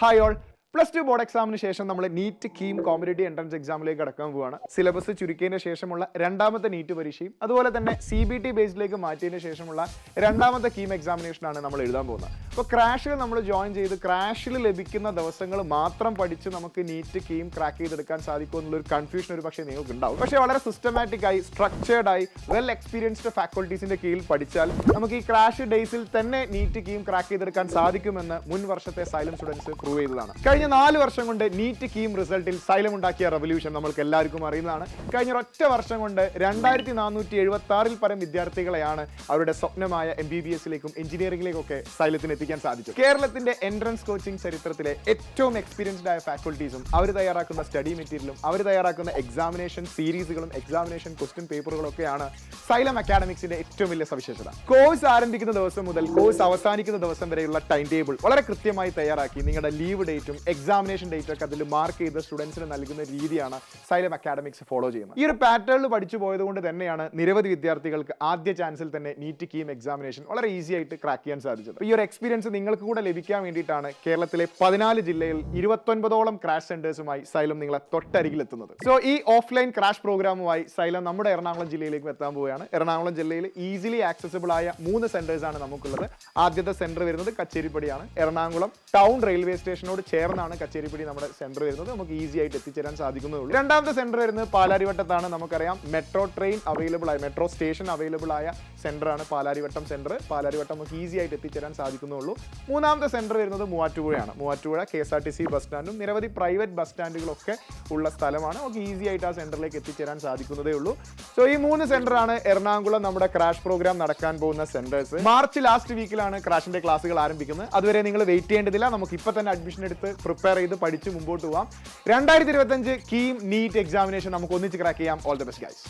Hi all. Plus two board എക്സാമിന് ശേഷം നമ്മൾ നീറ്റ് കീം കോമ്പറ്റേറ്റീവ് എൻട്രൻസ് എക്സാമിലേക്ക് കടക്കാൻ പോവുകയാണ്. സിലബസ് ചുരുക്കിയതിന് ശേഷമുള്ള രണ്ടാമത്തെ നീറ്റ് പരീക്ഷയും അതുപോലെ തന്നെ CBT ബേസിലേക്ക് മാറ്റിയതിന് ശേഷമുള്ള രണ്ടാമത്തെ കീം എക്സാമിനേഷനാണ് നമ്മൾ എഴുതാൻ പോകുന്നത്. അപ്പോൾ ക്രാഷിൽ നമ്മൾ ജോയിൻ ചെയ്ത് ക്രാഷിൽ ലഭിക്കുന്ന ദിവസങ്ങൾ മാത്രം പഠിച്ച് നമുക്ക് നീറ്റ് കീം ക്രാക്ക് ചെയ്തെടുക്കാൻ സാധിക്കും എന്നുള്ളൊരു കൺഫ്യൂഷൻ ഒരു പക്ഷേ നിങ്ങൾക്ക് ഉണ്ടാവും. പക്ഷേ വളരെ സിസ്റ്റമാറ്റിക് ആയി സ്ട്രക്ചേർഡ് ആയി വെൽ എക്സ്പീരിയൻസ്ഡ് ഫാക്കൾട്ടീസിന്റെ കീഴിൽ പഠിച്ചാൽ നമുക്ക് ഈ ക്രാഷ് ഡേയ്സിൽ തന്നെ നീറ്റ് കീം ക്രാക്ക് ചെയ്തെടുക്കാൻ സാധിക്കുമെന്ന് മുൻ വർഷത്തെ സൈലം സ്റ്റുഡൻസ് പ്രൂവ് ചെയ്തതാണ്. കഴിഞ്ഞ 4 വർഷം കൊണ്ട് നീറ്റ് കീം റിസൾട്ടിൽ സൈലം ഉണ്ടാക്കിയ റെവല്യൂഷൻ നമ്മൾക്ക് എല്ലാവർക്കും അറിയുന്നതാണ്. കഴിഞ്ഞ ഒറ്റ വർഷം കൊണ്ട് 2476 പരം വിദ്യാർത്ഥികളെയാണ് അവരുടെ സ്വപ്നമായ MBBSിലേക്കും എഞ്ചിനീയറിംഗിലേക്കും ഒക്കെ സൈലത്തിന് എത്തിക്കാൻ സാധിച്ചു. കേരളത്തിന്റെ എൻട്രൻസ് കോച്ചിങ് ചരിത്രത്തിലെ ഏറ്റവും എക്സ്പീരിയൻസ്ഡ് ആയ ഫാക്കൾട്ടീസും അവർ തയ്യാറാക്കുന്ന സ്റ്റഡി മെറ്റീരിയലും അവർ തയ്യാറാക്കുന്ന എക്സാമിനേഷൻ സീരീസുകളും എക്സാമിനേഷൻ ക്വസ്റ്റ്യൻ പേപ്പറുകളും ഒക്കെയാണ് സൈലം അക്കാഡമിക്സിന്റെ ഏറ്റവും വലിയ സവിശേഷത. കോഴ്സ് ആരംഭിക്കുന്ന ദിവസം മുതൽ കോഴ്സ് അവസാനിക്കുന്ന ദിവസം വരെയുള്ള ടൈം ടേബിൾ വളരെ കൃത്യമായി തയ്യാറാക്കി നിങ്ങളുടെ ലീവ് ഡേറ്റും എക്സാമിനേഷൻ ഡേറ്റ് ഒക്കെ അതിൽ മാർക്ക് ചെയ്ത് സ്റ്റുഡൻസിന് നൽകുന്ന രീതിയാണ് സൈലം അക്കാഡമിക്സ് ഫോളോ ചെയ്യുന്നത്. ഈ ഒരു പാറ്റേണിൽ പഠിച്ചു പോയത് കൊണ്ട് തന്നെയാണ് നിരവധി വിദ്യാർത്ഥികൾക്ക് ആദ്യ ചാൻസിൽ തന്നെ നീറ്റ് കീം എക്സാമിനേഷൻ വളരെ ഈസി ആയിട്ട് ക്രാക്ക് ചെയ്യാൻ സാധിച്ചത്. ഈ ഒരു എക്സ്പീരിയൻസ് നിങ്ങൾക്ക് കൂടെ ലഭിക്കാൻ വേണ്ടിയിട്ടാണ് കേരളത്തിലെ 14 ജില്ലയിൽ 29ഓളം ക്രാഷ് സെന്റേഴ്സുമായി സൈലം നിങ്ങളെ തൊട്ടരികിൽ എത്തുന്നത്. സോ ഈ ഓഫ്ലൈൻ ക്രാഷ് പ്രോഗ്രാമുമായി സൈലം നമ്മുടെ എറണാകുളം ജില്ലയിലേക്ക് എത്താൻ പോവുകയാണ്. എറണാകുളം ജില്ലയിൽ ഈസിലി ആക്സസിബിൾ ആയ 3 സെന്റേഴ്സ് ആണ് നമുക്കുള്ളത്. ആദ്യത്തെ സെന്റർ വരുന്നത് കച്ചേരിപ്പടിയാണ്. എറണാകുളം ടൗൺ റെയിൽവേ സ്റ്റേഷനോട് ചേർന്നാണ് കച്ചേരിപ്പടി നമ്മുടെ സെന്റർ വരുന്നത്. നമുക്ക് ഈസി ആയിട്ട് എത്തിച്ചേരാൻ സാധിക്കുന്നതേ ഉള്ളൂ. രണ്ടാമത്തെ സെന്റർ വരുന്നത് പാലാരിവട്ടത്താണ്. നമുക്കറിയാം മെട്രോ ട്രെയിൻ അവൈലബിൾ ആയ മെട്രോ സ്റ്റേഷൻ അവൈലബിൾ ആയ സെന്ററാണ് പാലാരിവട്ടം സെന്റർ. പാലാരിവട്ടം നമുക്ക് ഈസി ആയിട്ട് എത്തിച്ചേരാൻ സാധിക്കുന്നുള്ളൂ. മൂന്നാമത്തെ സെന്റർ വരുന്നത് മൂവാറ്റുപുഴയാണ്. മൂവാറ്റുപുഴ KSRTC ബസ് സ്റ്റാൻഡും നിരവധി പ്രൈവറ്റ് ബസ് സ്റ്റാൻഡുകളൊക്കെ ഉള്ള സ്ഥലമാണ്. നമുക്ക് ഈസി ആയിട്ട് ആ സെന്ററിലേക്ക് എത്തിച്ചേരാൻ സാധിക്കുന്നതേ ഉള്ളൂ. സോ ഈ 3 സെന്ററാണ് എറണാകുളം നമ്മുടെ ക്രാഷ് പ്രോഗ്രാം നടക്കാൻ പോകുന്ന സെന്റേഴ്സ്. മാർച്ച് ലാസ്റ്റ് വീക്കിലാണ് ക്രാഷിന്റെ ക്ലാസ്സുകൾ ആരംഭിക്കുന്നത്. അതുവരെ നിങ്ങൾ വെയിറ്റ് ചെയ്യേണ്ടതില്ല. നമുക്ക് ഇപ്പൊ തന്നെ അഡ്മിഷൻ എടുത്ത് പ്രിപ്പയർ ചെയ്ത് പഠിച്ച് മുമ്പോട്ട് പോവാം. 2025 കീം നീറ്റ് എക്സാമിനേഷൻ നമുക്ക് ഒന്നിച്ച് ക്രാക്ക് ചെയ്യാം. All the best guys.